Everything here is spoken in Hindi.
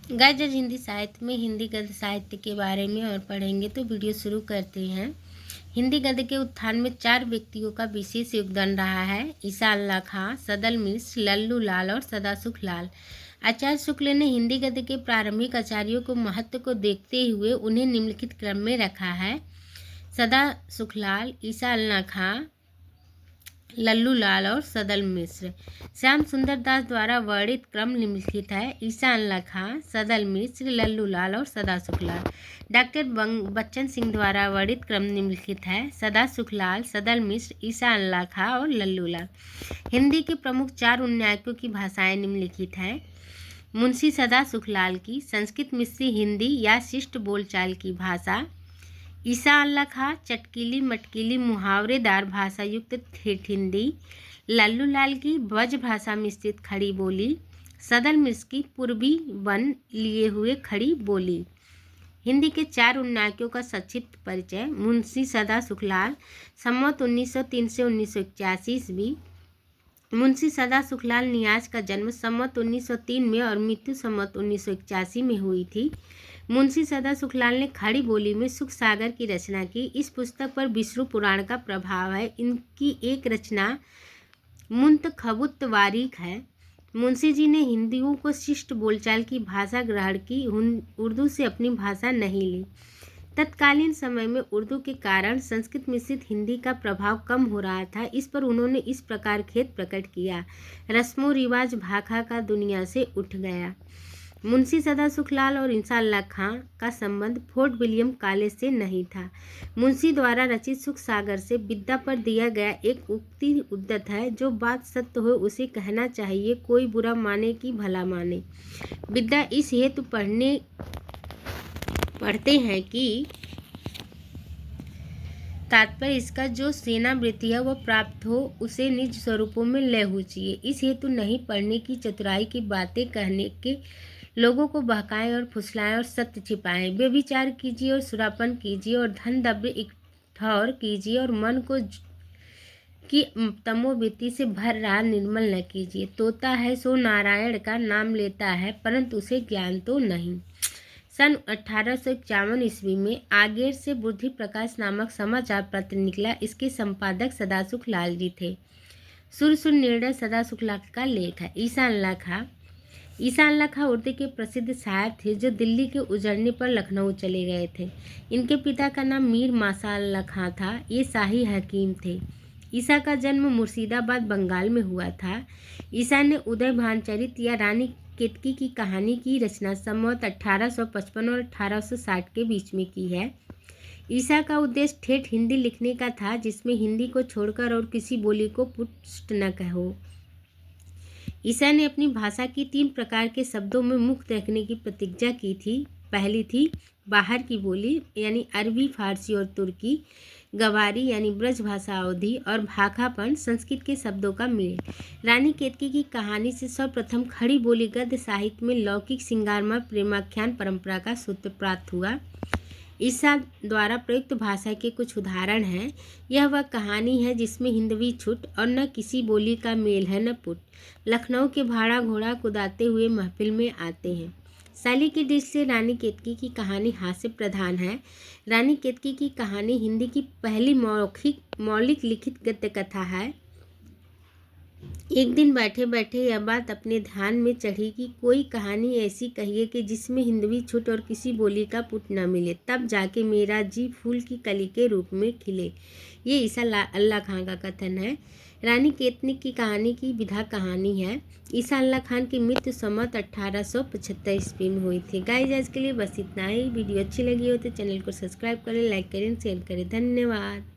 गाइस, आज हिंदी साहित्य में हिंदी गद्य साहित्य के बारे में और पढ़ेंगे, तो वीडियो शुरू करते हैं। हिंदी गद्य के उत्थान में 4 व्यक्तियों का विशेष योगदान रहा है। ईसा अल्लाह खां, सदल मिश्र, लल्लू लाल और सदासुख लाल। आचार्य शुक्ल ने हिंदी गद्य के प्रारंभिक आचार्यों को महत्व को देखते हुए उन्हें निम्नलिखित क्रम में रखा है। सदासुख लाल, ईसा अल्लाह खां, लल्लू लाल और सदल मिश्र। श्याम सुंदर दास द्वारा वर्णित क्रम निम्नलिखित है। ईसा अल्लाह खां, सदल मिश्र, लल्लू लाल और सदासुख लाल। डॉक्टर बच्चन सिंह द्वारा वर्णित क्रम निम्नलिखित है। सदासुख लाल, सदल मिश्र, ईसा अल्लाह खां और लल्लू लाल। हिंदी के प्रमुख 4 उन्नायकों की भाषाएं निम्नलिखित हैं। मुंशी सदासुख लाल की संस्कृत मिश्री हिंदी या शिष्ट बोलचाल की भाषा। ईसा अल्लाह खां चटकीली मटकीली मुहावरेदार भाषा युक्त ठेठ हिंदी। लल्लू लाल की ब्रज भाषा मिश्रित खड़ी बोली। सदल मिश्र की पूर्वी वन लिए हुए खड़ी बोली। हिंदी के 4 उन्नायकों का संक्षिप्त परिचय। मुंशी सदासुख लाल, संवत 1903 से 1981 ईस्वी। मुंशी सदासुख लाल नियाज का जन्म संवत 1903 में और मृत्यु संवत 1981 में हुई थी। मुंशी सदासुख लाल ने खड़ी बोली में सुख सागर की रचना की। इस पुस्तक पर विष्णु पुराण का प्रभाव है। इनकी एक रचना मुंतखबुत वारीख है। मुंशी जी ने हिंदियों को शिष्ट बोलचाल की भाषा ग्रहण की, उर्दू से अपनी भाषा नहीं ली। तत्कालीन समय में उर्दू के कारण संस्कृत मिश्रित हिंदी का प्रभाव कम हो रहा था। इस पर उन्होंने इस प्रकार खेद प्रकट किया। रस्मों रिवाज भाखा का दुनिया से उठ गया। मुंशी सदासुख लाल और ईसा अल्लाह खां का संबंध फोर्ट विलियम कॉलेज से नहीं था। मुंशी द्वारा रचित सुख सागर से विद्या पर दिया गया एक उक्ति उद्दत है। जो बात सत्य हो उसे कहना चाहिए, कोई बुरा माने कि भला माने। विद्या इस हेतु पढ़ते हैं कि तात्पर्य इसका जो सेनावृत्ति है वह प्राप्त हो, उसे निज स्वरूपों में लय हो चाहिए। इस हेतु नहीं पढ़ने की चतुराई की बातें कहने के लोगों को बहकाएं और फुसलाएं और सत्य छिपाएं। व्यभिचार कीजिए और सुरापन कीजिए और धन द्रव्य इकट्ठा कीजिए और मन को की तमोवृत्ति से भर रहा निर्मल न कीजिए। तोता है सो नारायण का नाम लेता है, परंतु उसे ज्ञान तो नहीं। सन 1851 ईस्वी में आगेर से बुद्धि प्रकाश नामक समाचार पत्र निकला। इसके संपादक सदासुख लाल जी थे। सुर निर्णय सदासुख लाल का लेख है। ईसा अल्लाह खां उर्दू के प्रसिद्ध शायर थे जो दिल्ली के उजड़ने पर लखनऊ चले गए थे। इनके पिता का नाम मीर मासा अल्लाह खां था। ये शाही हकीम थे। ईसा का जन्म मुर्शिदाबाद बंगाल में हुआ था। ईसा ने उदय भानचरित या रानी केतकी की कहानी की रचना संवत 1855 और 1860 के बीच में की है। ईसा का उद्देश्य ठेठ हिंदी लिखने का था, जिसमें हिंदी को छोड़कर और किसी बोली को पुष्ट न कहो। ईसा ने अपनी भाषा की 3 प्रकार के शब्दों में मुक्त रखने की प्रतिज्ञा की थी। पहली थी बाहर की बोली यानी अरबी, फारसी और तुर्की, गवारी यानी ब्रज भाषा अवधी और भाखापन संस्कृत के शब्दों का मेल। रानी केतकी की कहानी से सर्वप्रथम खड़ी बोली गद्य साहित्य में लौकिक श्रृंगारमय प्रेमाख्यान परंपरा का सूत्र प्राप्त हुआ। ईसा द्वारा प्रयुक्त भाषा के कुछ उदाहरण हैं। यह वह कहानी है जिसमें हिंदवी छुट और न किसी बोली का मेल है न पुट। लखनऊ के भाड़ा घोड़ा कुदाते हुए महफिल में आते हैं। शैली की दृष्टि से रानी केतकी की कहानी हास्य प्रधान है। रानी केतकी की कहानी हिंदी की पहली मौलिक लिखित गद्य कथा है। एक दिन बैठे बैठे यह बात अपने ध्यान में चढ़ी कि कोई कहानी ऐसी कहिए कि जिसमें हिंदवी छुट और किसी बोली का पुट न मिले, तब जाके मेरा जी फूल की कली के रूप में खिले। ये ईसा अल्लाह खां का कथन है। रानी केतकी की कहानी की विधा कहानी है। ईसा अल्लाह खान की मृत्यु संवत 1875 ईस्वी में हुई थी। गाइस, आज के लिए बस इतना ही। वीडियो अच्छी लगी हो तो चैनल को सब्सक्राइब करें, लाइक करें, शेयर करें। धन्यवाद।